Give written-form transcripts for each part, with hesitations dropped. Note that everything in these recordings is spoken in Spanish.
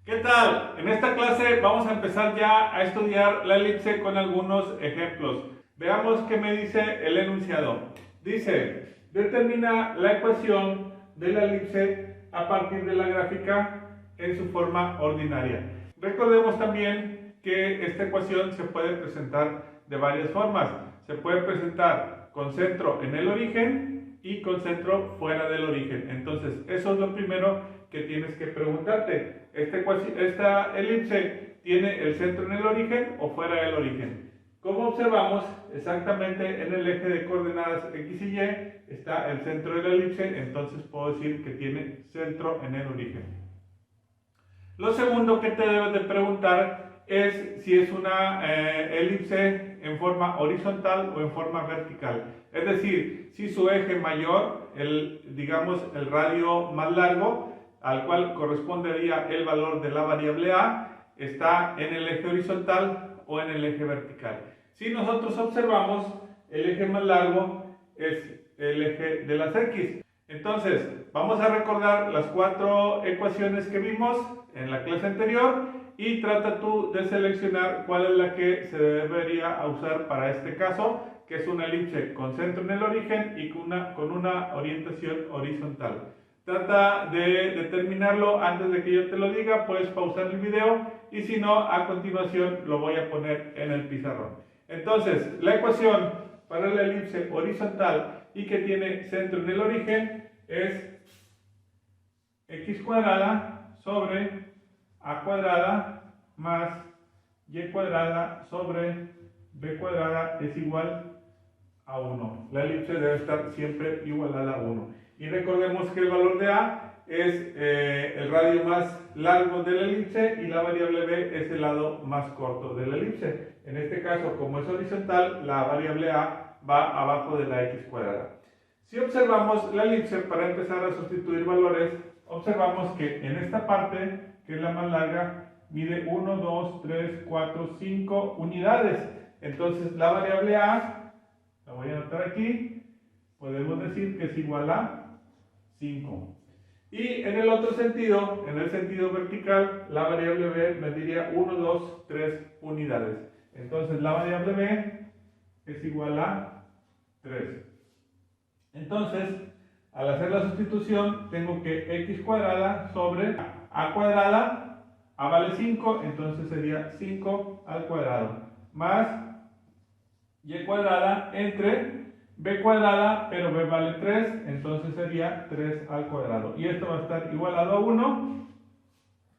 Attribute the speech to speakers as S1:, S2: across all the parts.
S1: ¿Qué tal? En esta clase vamos a empezar ya a estudiar la elipse con algunos ejemplos. Veamos qué me dice el enunciado. Dice, determina la ecuación de la elipse a partir de la gráfica en su forma ordinaria. Recordemos también que esta ecuación se puede presentar de varias formas. Se puede presentar con centro en el origen y con centro fuera del origen. Entonces, eso es lo primero que tienes que preguntarte. ¿Esta elipse tiene el centro en el origen o fuera del origen? Como observamos, exactamente en el eje de coordenadas X y Y está el centro de la elipse, entonces puedo decir que tiene centro en el origen. Lo segundo que te debes de preguntar es si es una elipse en forma horizontal o en forma vertical. Es decir, si su eje mayor, digamos el radio más largo, al cual correspondería el valor de la variable a, está en el eje horizontal o en el eje vertical. Si nosotros observamos, el eje más largo es el eje de las X. Entonces, vamos a recordar las cuatro ecuaciones que vimos en la clase anterior y trata tú de seleccionar cuál es la que se debería usar para este caso, que es una elipse con centro en el origen y con una orientación horizontal. Trata de determinarlo antes de que yo te lo diga, puedes pausar el video y si no, a continuación lo voy a poner en el pizarrón. Entonces, la ecuación para la elipse horizontal y que tiene centro en el origen es x cuadrada sobre a cuadrada más y cuadrada sobre b cuadrada es igual a 1. La elipse debe estar siempre igualada a 1. Y recordemos que el valor de a es el radio más largo de la elipse y la variable b es el lado más corto de la elipse. En este caso, como es horizontal, la variable a va abajo de la x cuadrada. Si observamos la elipse, para empezar a sustituir valores, observamos que en esta parte, que es la más larga, mide 1, 2, 3, 4, 5 unidades. Entonces la variable a, la voy a anotar aquí, podemos decir que es igual a 5. Y en el otro sentido, en el sentido vertical, la variable b mediría 1, 2, 3 unidades. Entonces la variable b es igual a 3. Entonces, al hacer la sustitución, tengo que x cuadrada sobre a cuadrada, a vale 5, entonces sería 5 al cuadrado, más y cuadrada entre b cuadrada, pero b vale 3, entonces sería 3 al cuadrado. Y esto va a estar igualado a 1.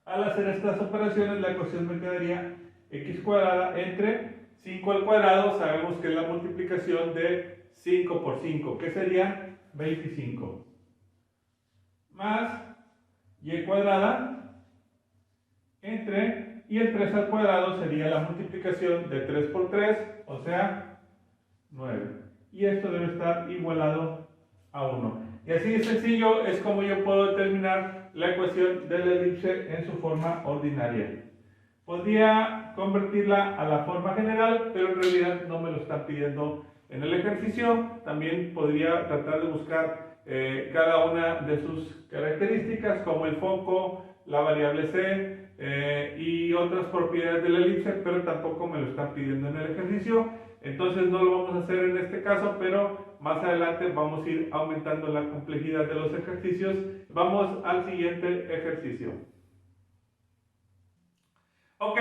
S1: Al hacer estas operaciones, la ecuación me quedaría x cuadrada entre 5 al cuadrado, sabemos que es la multiplicación de 5 por 5, que sería 25. Más y cuadrada entre, y el 3 al cuadrado sería la multiplicación de 3 por 3, o sea, 9. Y esto debe estar igualado a 1. Y así de sencillo es como yo puedo determinar la ecuación de la elipse en su forma ordinaria. Podría convertirla a la forma general, pero en realidad no me lo están pidiendo en el ejercicio. También podría tratar de buscar cada una de sus características, como el foco, la variable c y otras propiedades de la elipse, pero tampoco me lo están pidiendo en el ejercicio. Entonces no lo vamos a hacer en este caso, pero más adelante vamos a ir aumentando la complejidad de los ejercicios. Vamos al siguiente ejercicio. Ok,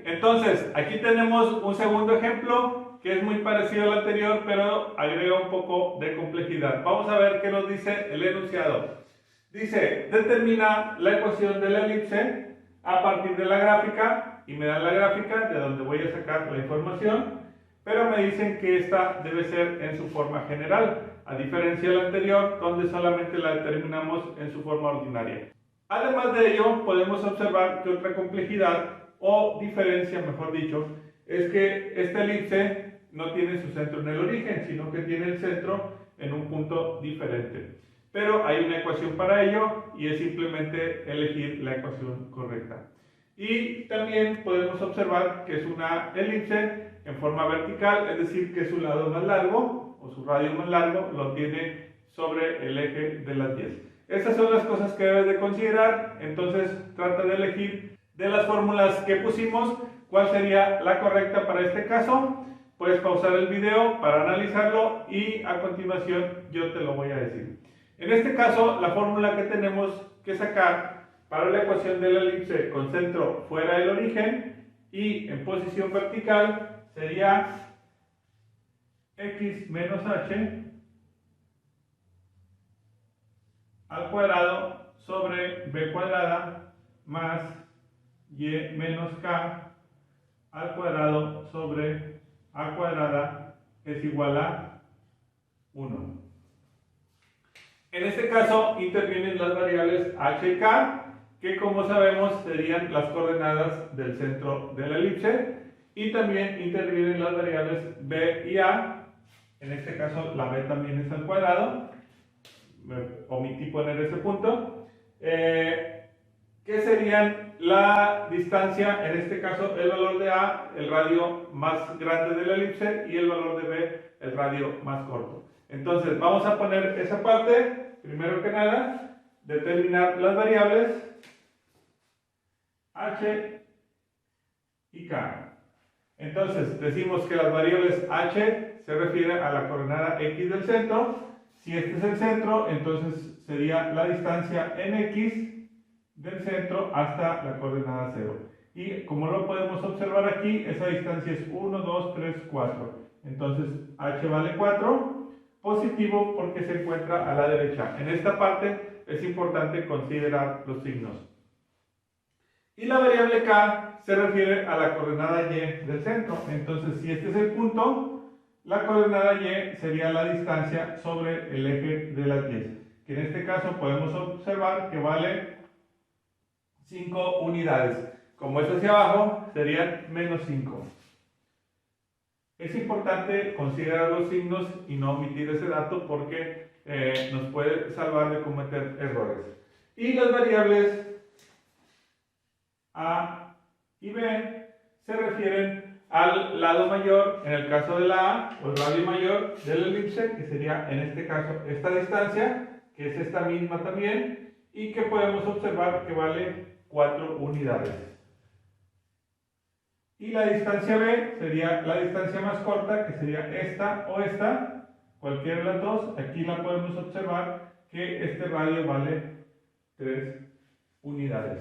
S1: entonces aquí tenemos un segundo ejemplo que es muy parecido al anterior, pero agrega un poco de complejidad. Vamos a ver qué nos dice el enunciado. Dice, determina la ecuación de la elipse a partir de la gráfica, y me dan la gráfica de donde voy a sacar la información, pero me dicen que esta debe ser en su forma general, a diferencia del anterior, donde solamente la determinamos en su forma ordinaria. Además de ello, podemos observar que otra complejidad, o diferencia mejor dicho, es que esta elipse no tiene su centro en el origen, sino que tiene el centro en un punto diferente. Pero hay una ecuación para ello y es simplemente elegir la ecuación correcta. Y también podemos observar que es una elipse en forma vertical, es decir, que su lado más largo o su radio más largo lo tiene sobre el eje de las 10. Estas son las cosas que debes de considerar, entonces trata de elegir De las fórmulas que pusimos, ¿cuál sería la correcta para este caso? Puedes pausar el video para analizarlo y a continuación yo te lo voy a decir. En este caso, la fórmula que tenemos que sacar para la ecuación de la elipse con centro fuera del origen y en posición vertical sería x menos h al cuadrado sobre b cuadrada más y menos k al cuadrado sobre a cuadrada es igual a 1. En este caso intervienen las variables h y k, que como sabemos serían las coordenadas del centro de la elipse, y también intervienen las variables b y a. En este caso la b también es al cuadrado, me omití poner ese punto, que serían la distancia, en este caso el valor de a, el radio más grande de la elipse, y el valor de b, el radio más corto. Entonces vamos a poner esa parte, primero que nada, determinar las variables h y k. Entonces decimos que las variables h se refiere a la coordenada x del centro. Si este es el centro, entonces sería la distancia en x del centro hasta la coordenada 0. Y como lo podemos observar aquí, esa distancia es 1, 2, 3, 4. Entonces h vale 4, positivo porque se encuentra a la derecha. En esta parte es importante considerar los signos. Y la variable k se refiere a la coordenada y del centro. Entonces si este es el punto, la coordenada y sería la distancia sobre el eje de las 10, que en este caso podemos observar que vale 5 unidades. Como es hacia abajo, serían menos 5. Es importante considerar los signos y no omitir ese dato porque nos puede salvar de cometer errores. Y las variables a y b se refieren al lado mayor, en el caso de la a, o el radio mayor de la elipse, que sería en este caso esta distancia, que es esta misma también, y que podemos observar que vale 4 unidades. Y la distancia b sería la distancia más corta, que sería esta o esta, cualquiera de las dos. Aquí la podemos observar que este radio vale 3 unidades.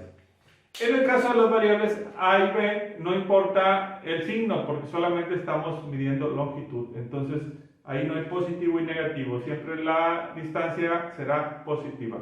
S1: En el caso de las variables a y b, no importa el signo, porque solamente estamos midiendo longitud. Entonces, ahí no hay positivo y negativo. Siempre la distancia será positiva.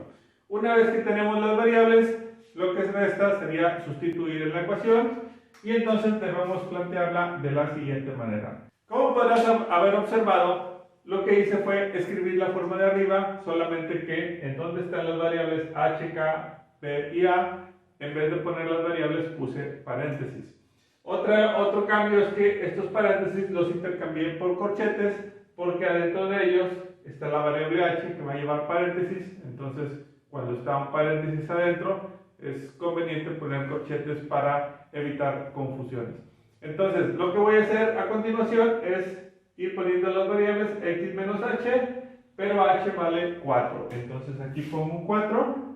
S1: Una vez que tenemos las variables, lo que resta sería sustituir en la ecuación. Y entonces debemos plantearla de la siguiente manera. Como podrás haber observado, lo que hice fue escribir la forma de arriba, solamente que en donde están las variables h, k, b y a, en vez de poner las variables puse paréntesis. Otro cambio es que estos paréntesis los intercambié por corchetes, porque adentro de ellos está la variable h que va a llevar paréntesis. Entonces cuando está un paréntesis adentro es conveniente poner corchetes para evitar confusiones. Entonces lo que voy a hacer a continuación es ir poniendo las variables x menos h, pero h vale 4. Entonces aquí pongo un 4.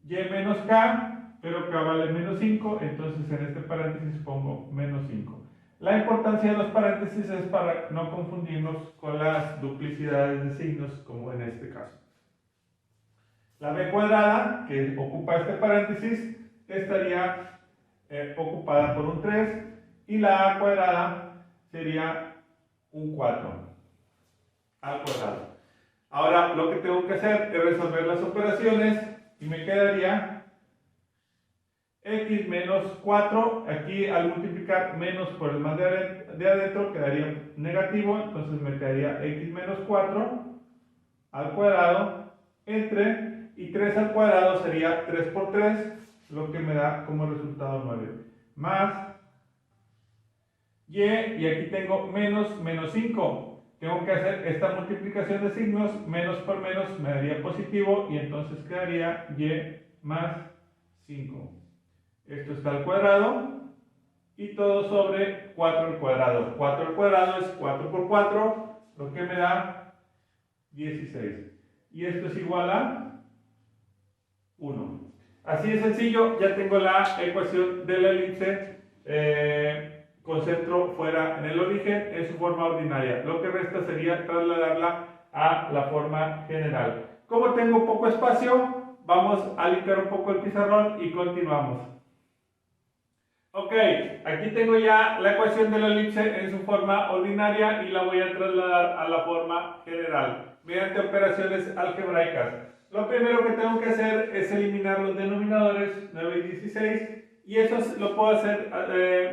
S1: Y menos k, pero k vale menos 5, entonces en este paréntesis pongo menos 5. La importancia de los paréntesis es para no confundirnos con las duplicidades de signos, como en este caso. La b cuadrada, que ocupa este paréntesis, estaría ocupada por un 3, y la a cuadrada sería un 4 al cuadrado. Ahora lo que tengo que hacer es resolver las operaciones. Y me quedaría x menos 4, aquí al multiplicar menos por el más de adentro quedaría negativo, entonces me quedaría x menos 4 al cuadrado entre, y 3 al cuadrado sería 3 por 3, lo que me da como resultado 9, más y aquí tengo menos 5. Tengo que hacer esta multiplicación de signos, menos por menos me daría positivo, y entonces quedaría y más 5. Esto está al cuadrado, y todo sobre 4 al cuadrado. 4 al cuadrado es 4 por 4, lo que me da 16. Y esto es igual a 1. Así de sencillo, ya tengo la ecuación de la elipse con centro fuera en el origen en su forma ordinaria. Lo que resta sería trasladarla a la forma general. Como tengo poco espacio, vamos a limpiar un poco el pizarrón y continuamos. Ok, aquí tengo ya la ecuación de la elipse en su forma ordinaria y la voy a trasladar a la forma general mediante operaciones algebraicas. Lo primero que tengo que hacer es eliminar los denominadores 9 y 16 y eso lo puedo hacer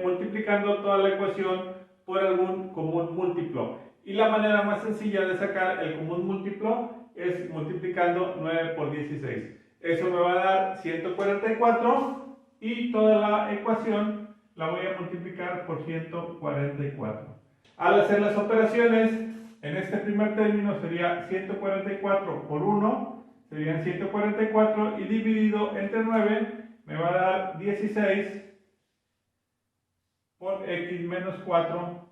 S1: multiplicando toda la ecuación por algún común múltiplo. Y la manera más sencilla de sacar el común múltiplo es multiplicando 9 por 16. Eso me va a dar 144 y toda la ecuación la voy a multiplicar por 144. Al hacer las operaciones, en este primer término sería 144 por 1, serían 144 y dividido entre 9 me va a dar 16 por x menos 4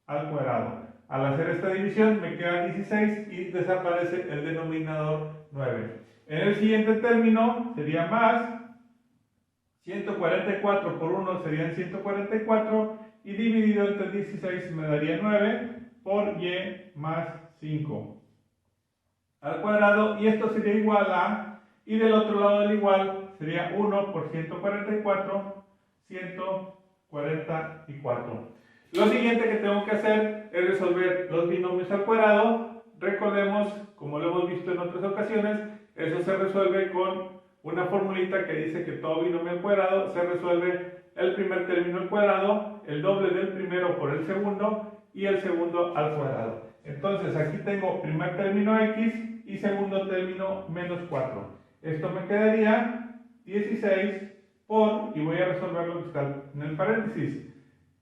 S1: al cuadrado. Al hacer esta división me queda 16 y desaparece el denominador 9. En el siguiente término sería más 144 por 1 serían 144 y dividido entre 16 me daría 9 por y más 5 al cuadrado y esto sería igual a, y del otro lado del igual sería 1 por 144, 144. Lo siguiente que tengo que hacer es resolver los binomios al cuadrado. Recordemos, como lo hemos visto en otras ocasiones, eso se resuelve con una formulita que dice que todo binomio al cuadrado se resuelve el primer término al cuadrado, el doble del primero por el segundo y el segundo al cuadrado. Entonces aquí tengo primer término x y segundo término menos 4. Esto me quedaría 16 por, y voy a resolver lo que está en el paréntesis,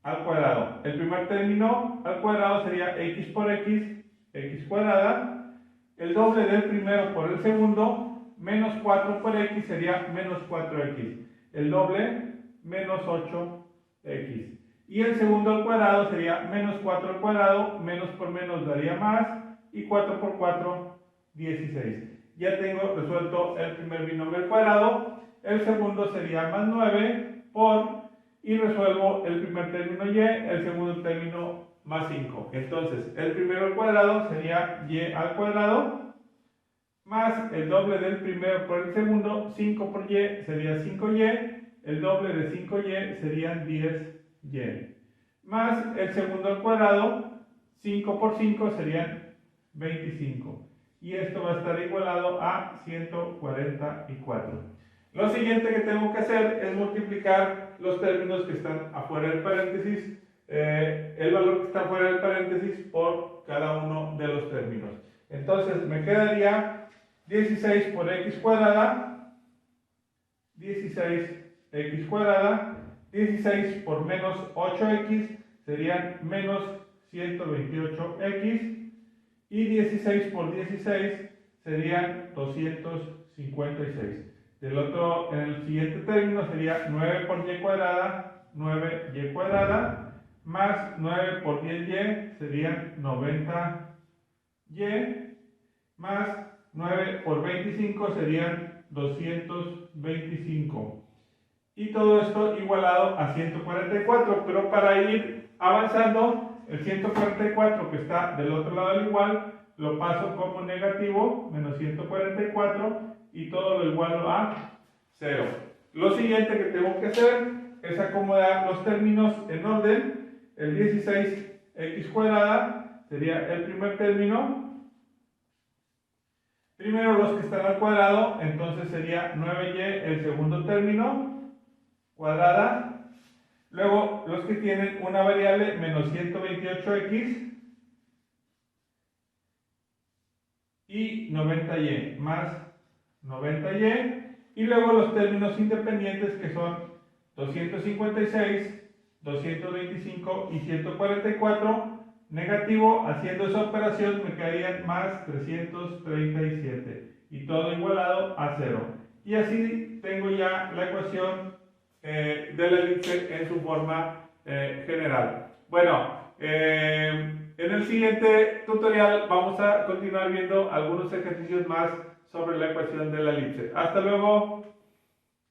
S1: al cuadrado. El primer término al cuadrado sería x por x, x cuadrada. El doble del primero por el segundo, menos 4 por x sería menos 4x. El doble, menos 8x. Y el segundo al cuadrado sería menos 4 al cuadrado, menos por menos daría más, y 4 por 4, 16. Ya tengo resuelto el primer binomio al cuadrado. El segundo sería más 9 por, y resuelvo el primer término y, el segundo término más 5. Entonces, el primero al cuadrado sería y al cuadrado, más el doble del primero por el segundo, 5 por y sería 5y, el doble de 5y serían 10y, más el segundo al cuadrado, 5 por 5 serían 25. Y esto va a estar igualado a 144. Lo siguiente que tengo que hacer es multiplicar los términos que están afuera del paréntesis, el valor que está afuera del paréntesis por cada uno de los términos. Entonces me quedaría 16 por x cuadrada, 16x cuadrada, 16 por menos 8x serían menos 128x y 16 por 16 serían 256. En el siguiente término sería 9 por y cuadrada, 9y cuadrada, más 9 por 10y serían 90y, más 9 por 25 serían 225. Y todo esto igualado a 144, pero para ir avanzando, el 144 que está del otro lado del igual, lo paso como negativo, menos 144, y todo lo igualo a 0. Lo siguiente que tengo que hacer es acomodar los términos en orden. El 16x cuadrada sería el primer término. Primero los que están al cuadrado, entonces sería 9y el segundo término, cuadrada. Luego los que tienen una variable, menos 128x y 90y, más 90y. Y luego los términos independientes que son 256, 225 y 144. Negativo, haciendo esa operación me quedarían más 337 y todo igualado a 0. Y así tengo ya la ecuación de la elipse en su forma general. Bueno, en el siguiente tutorial vamos a continuar viendo algunos ejercicios más sobre la ecuación de la elipse. Hasta luego.